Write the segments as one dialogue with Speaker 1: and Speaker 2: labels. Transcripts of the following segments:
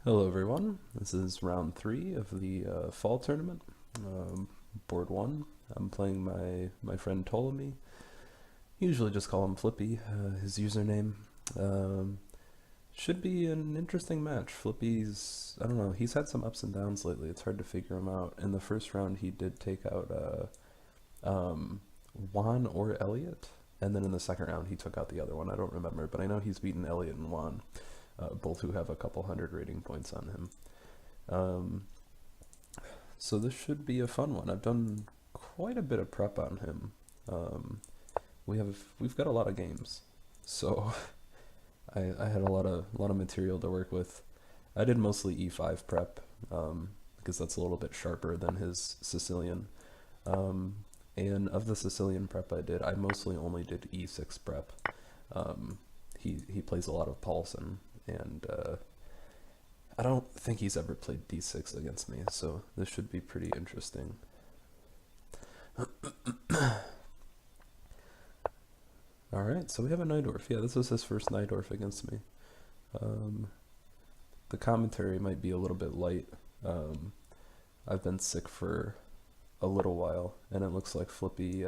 Speaker 1: Hello everyone, this is round 3 of the fall tournament, board 1. I'm playing my friend Ptolemy, usually just call him Flippy, his username. Um, should be an interesting match. Flippy's, I don't know, he's had some ups and downs lately, it's hard to figure him out. In the first round he did take out Juan or Elliott, and then in the second round he took out the other one, I don't remember, but I know he's beaten Elliott and Juan. Both who have a couple hundred rating points on him. Um, so this should be a fun one. I've done quite a bit of prep on him. Um, we've got a lot of games, so I had a lot of material to work with. I did mostly E5 prep because that's a little bit sharper than his Sicilian. Um, and of the Sicilian prep I mostly only did E6 prep. He plays a lot of Paulson, and I don't think he's ever played D6 against me, so this should be pretty interesting. Alright, so we have a Najdorf. Yeah, this is his first Najdorf against me. The commentary might be a little bit light. I've been sick for a little while, and it looks like Flippy,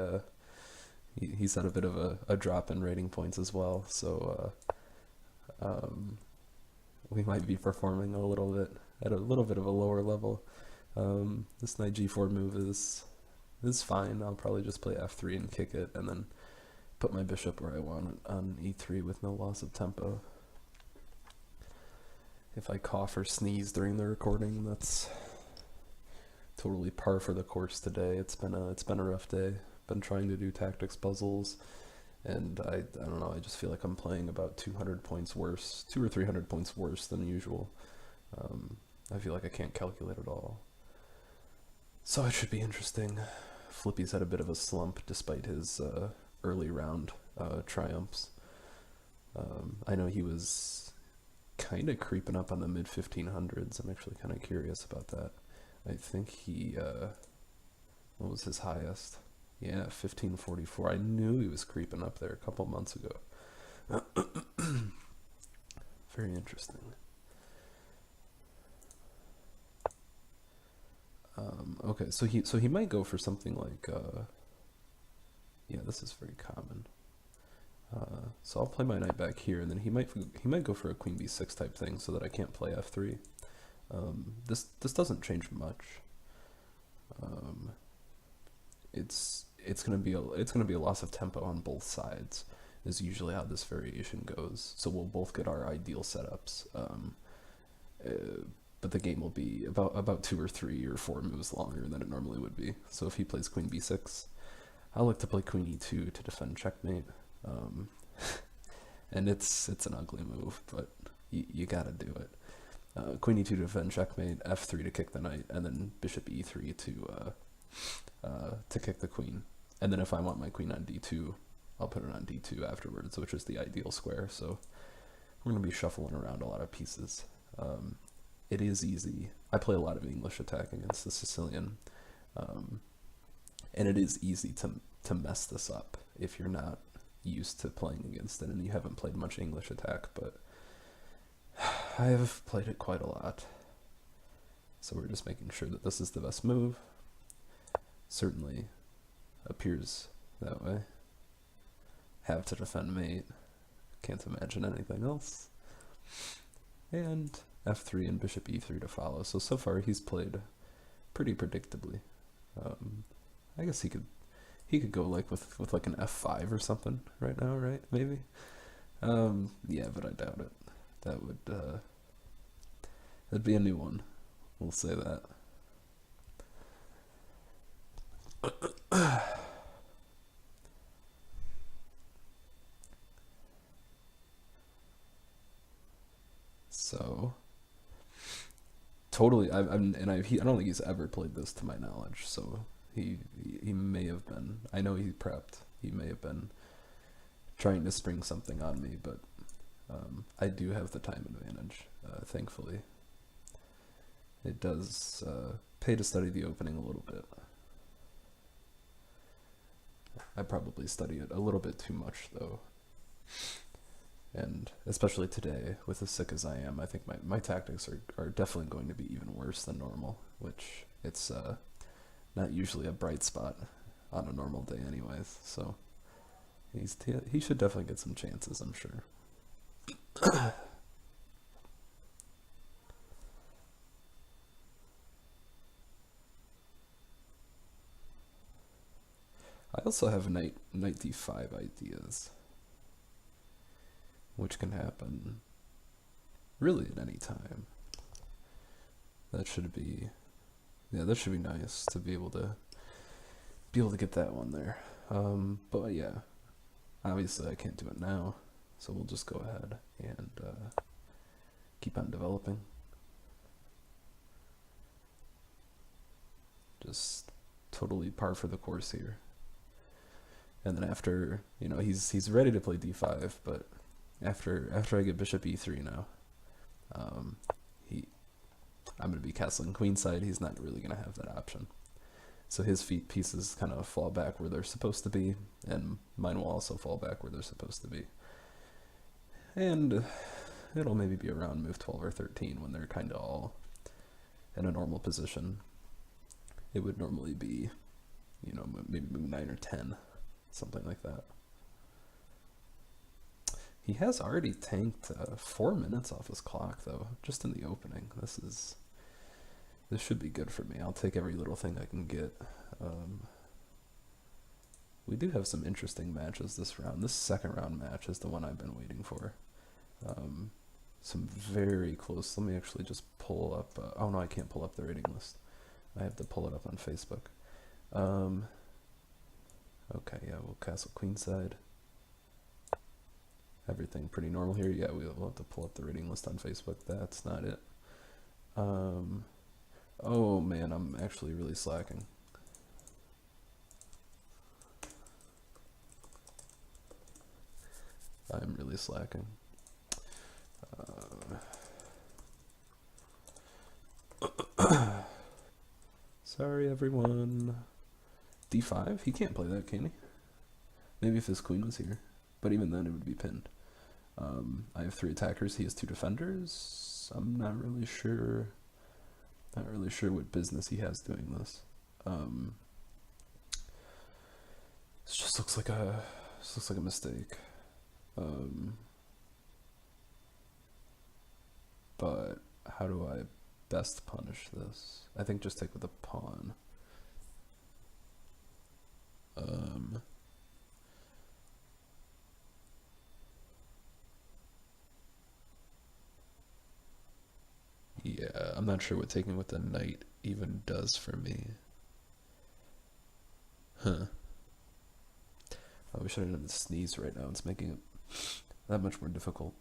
Speaker 1: he's had a bit of a drop in rating points as well, so we might be performing a little bit at a little bit of a lower level. This knight g4 move is fine. I'll probably just play f3 and kick it, and then put my bishop where I want it on e3 with no loss of tempo. If I cough or sneeze during the recording, that's totally par for the course today. It's been a rough day. Been trying to do tactics puzzles, and I don't know, I just feel like I'm playing about 200 points worse, 200 or 300 points worse than usual. I feel like I can't calculate at all. So it should be interesting. Flippy's had a bit of a slump despite his early round triumphs. I know he was kind of creeping up on the mid 1500s. I'm actually kind of curious about that. I think he, what was his highest? Yeah, 1544. I knew he was creeping up there a couple months ago. Very interesting. Okay, so he might go for something like, yeah, this is very common. So I'll play my knight back here, and then he might go for a queen b6 type thing so that I can't play f3. This doesn't change much. It's gonna be a loss of tempo on both sides, is usually how this variation goes. So we'll both get our ideal setups, but the game will be about 2 or 3 or 4 moves longer than it normally would be. So if he plays queen b6, I like to play queen e2 to defend checkmate, and it's an ugly move, but you gotta do it. Queen e2 to defend checkmate, f3 to kick the knight, and then bishop e3 to kick the queen. And then if I want my queen on d2, I'll put it on d2 afterwards, which is the ideal square. So we're going to be shuffling around a lot of pieces. It is easy. I play a lot of English attack against the Sicilian, and it is easy to mess this up if you're not used to playing against it and you haven't played much English attack, but I have played it quite a lot. So we're just making sure that this is the best move. Certainly appears that way. Have to defend mate. Can't imagine anything else. And f3 and bishop e3 to follow. So far he's played pretty predictably. I guess he could go like with like an f5 or something right now, right? Maybe. Yeah, but I doubt it. That would that'd be a new one. We'll say that. So totally, I don't think he's ever played this to my knowledge. So he may have been. I know he prepped. He may have been trying to spring something on me, but I do have the time advantage. Thankfully, it does pay to study the opening a little bit. I probably study it a little bit too much, though. And especially today, with as sick as I am, I think my tactics are definitely going to be even worse than normal, which it's not usually a bright spot on a normal day anyways. So he should definitely get some chances, I'm sure. I also have knight d5 ideas, which can happen really at any time. That should be, yeah, that should be nice to be able to get that one there. But yeah, obviously I can't do it now, so we'll just go ahead and keep on developing. Just totally par for the course here. And then after, you know, he's ready to play d5, but after I get bishop e3 now, I'm going to be castling queenside. He's not really going to have that option. So his pieces kind of fall back where they're supposed to be, and mine will also fall back where they're supposed to be. And it'll maybe be around move 12 or 13 when they're kind of all in a normal position. It would normally be, you know, maybe move 9 or 10, something like that. He has already tanked 4 minutes off his clock, though, just in the opening. This should be good for me. I'll take every little thing I can get. We do have some interesting matches this round. This second round match is the one I've been waiting for. Some very close. Let me actually just pull up. Oh no, I can't pull up the rating list. I have to pull it up on Facebook. Okay, yeah, we'll castle queenside. Everything pretty normal here. Yeah, we'll have to pull up the rating list on Facebook. That's not it. Oh man, I'm actually really slacking. I'm really slacking. Sorry everyone. D5? He can't play that, can he? Maybe if his queen was here. But even then it would be pinned. I have 3 attackers, he has 2 defenders. I'm not really sure. Not really sure what business he has doing this. This just looks like a mistake. But how do I best punish this? I think just take with a pawn. Yeah, I'm not sure what taking with the knight even does for me. Huh. I wish I didn't sneeze right now. It's making it that much more difficult.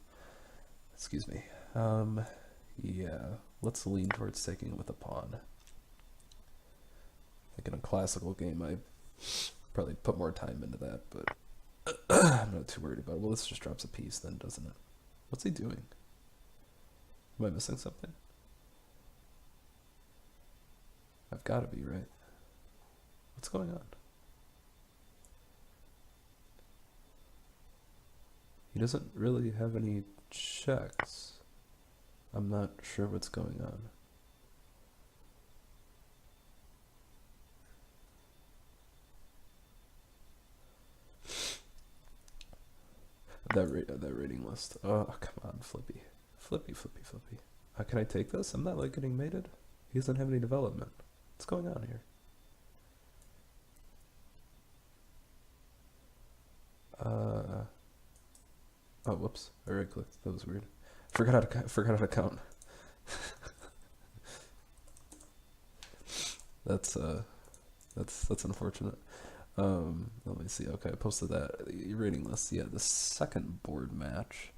Speaker 1: Excuse me. Yeah, let's lean towards taking it with a pawn. I think in a classical game I probably put more time into that, but I'm not too worried about it. Well, this just drops a piece then, doesn't it? What's he doing? Am I missing something? I've got to be, right? What's going on? He doesn't really have any checks. I'm not sure what's going on. That rating list. Oh, come on, Flippy. Flippy. Can I take this? I'm not like getting mated. He doesn't have any development. What's going on here? Oh, whoops. I right clicked. That was weird. Forgot how to count. That's unfortunate. Let me see. Okay, I posted that rating list. Yeah, the second board match.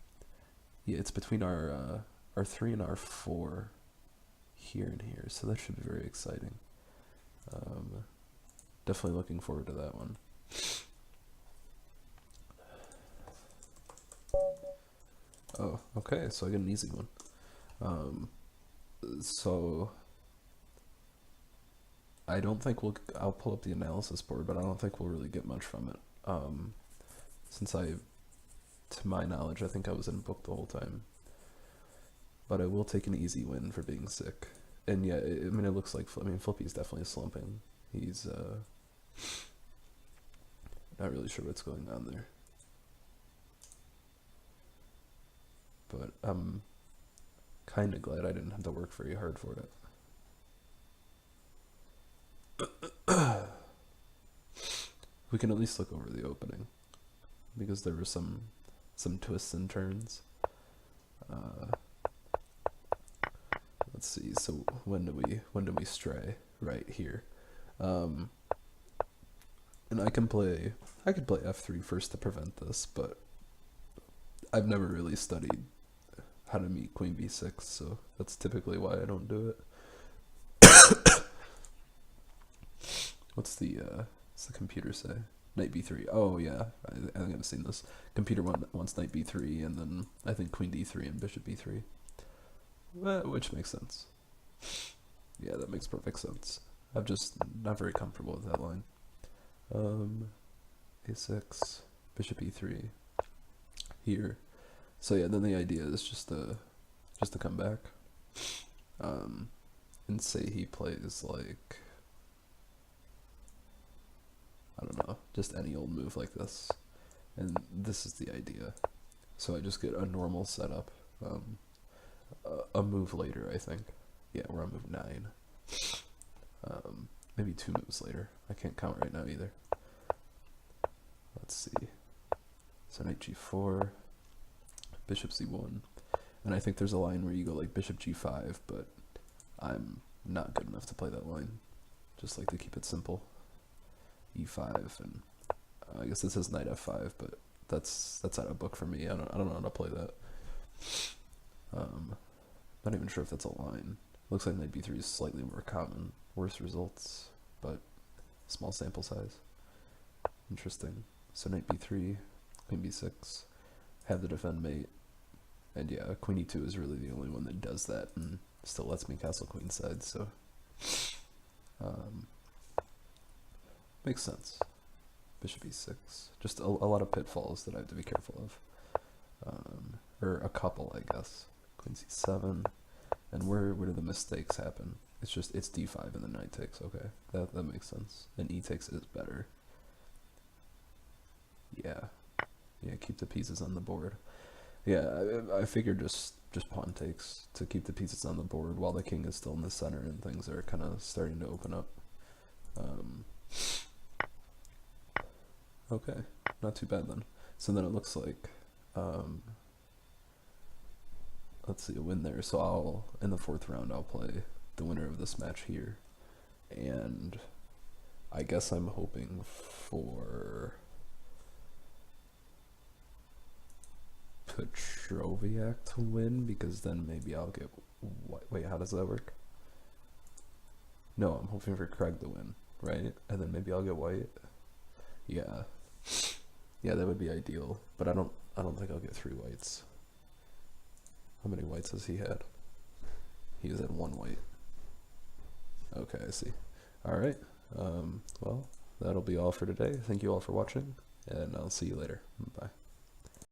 Speaker 1: Yeah, it's between our 3 and our 4 here and here, so that should be very exciting. Definitely looking forward to that one. Oh, okay, so I get an easy one. So I don't think I'll pull up the analysis board, but I don't think we'll really get much from it. Since I to my knowledge. I think I was in book the whole time. But I will take an easy win for being sick. And yeah, I mean, it looks like, Flippy's definitely slumping. He's not really sure what's going on there. But I'm kind of glad I didn't have to work very hard for it. We can at least look over the opening, because there were some twists and turns. Let's see. So when do we stray? Right here. And I could play f3 first to prevent this, but I've never really studied how to meet queen b6, so that's typically why I don't do it. What's the computer say? Knight b3. Oh yeah, I think I've seen this. Computer wants knight b3, and then I think queen d3 and bishop b3. Which makes sense. Yeah, that makes perfect sense. I'm just not very comfortable with that line. A6, bishop e3 here. So yeah, then the idea is just to come back, and say he plays like, I don't know, just any old move like this, and this is the idea. So I just get a normal setup, a move later, I think. Yeah, we're on move 9. Maybe 2 moves later. I can't count right now either. Let's see. So knight g4, bishop c1, and I think there's a line where you go like bishop g5, but I'm not good enough to play that line. Just like to keep it simple. e5, and I guess this is knight f5, but that's out of book for me. I don't know how to play that. Not even sure if that's a line. Looks like knight b3 is slightly more common. Worse results, but small sample size. Interesting. So knight b3, queen b6, have the defend mate, and yeah, queen e2 is really the only one that does that and still lets me castle queenside, so makes sense. Bishop e6. Just a lot of pitfalls that I have to be careful of. Or a couple, I guess. Queen c7. And where do the mistakes happen? It's d5 and the knight takes. Okay, that makes sense. And e takes is better. Yeah, keep the pieces on the board. Yeah, I figured just pawn takes to keep the pieces on the board while the king is still in the center and things are kind of starting to open up. Okay, not too bad then. So then it looks like, let's see, a win there. So in the 4th round, I'll play the winner of this match here. And I guess I'm hoping for Petroviak to win, because then maybe I'll get white. Wait, how does that work? No, I'm hoping for Craig to win, right? And then maybe I'll get white. Yeah, that would be ideal. But I don't think I'll get 3 whites. How many whites has he had? He has had 1 white. Okay, I see. All right. Well, that'll be all for today. Thank you all for watching, and I'll see you later. Bye.